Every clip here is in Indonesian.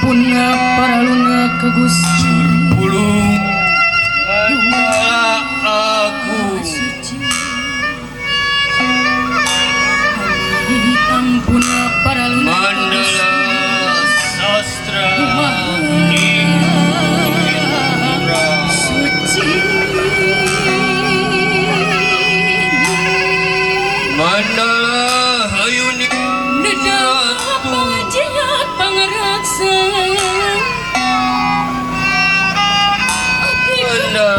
ampuna paraluna ka Gusti Ulung Agung ampuna paraluna Mandala Sastra suci Mandala Hayuni Nedah pangajiat pangaraksa Mandala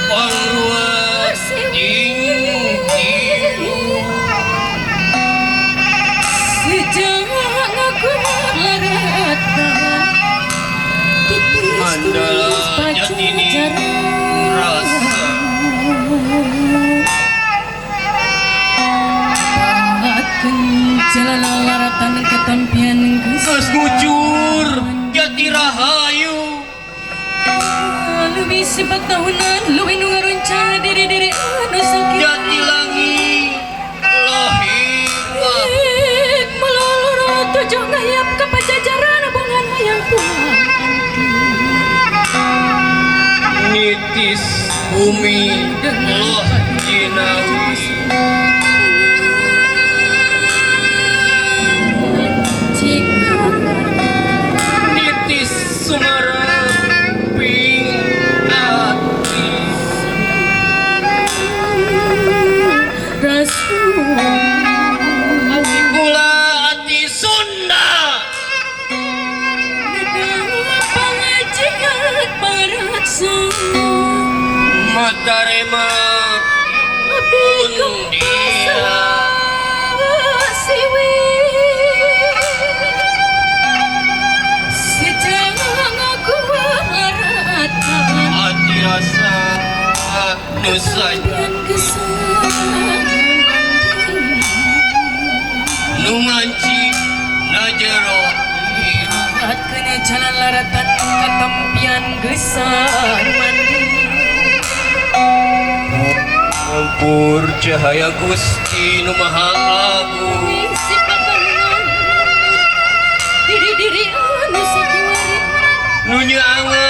Pangruat Jing sejak aku laratan Mandala Jatini Rasa jalan laratan ketampian Gas ngucur Jati Rahayu lebih sepak tahunan luwih nu ngaruncang diri-diri anu sakit Jati Langit Lahir melulur tujuh ngayap ke pajajaran bungan hayang pulang Nitis Bumi Loh Jinawi Nitis Sumaraping Ati Rasul Ati Kula Ati Sunda pangajiat paraksa Matarema Undia siwi sejak aku laratan Ati Rasa Nusanya dan kesan Nunganci Najero At kena jalan laratan katampian gesan mandi Ampur cahaya Gusti Nu Maha Agung si patanan diri-diri anu sakiwari Nu nyangan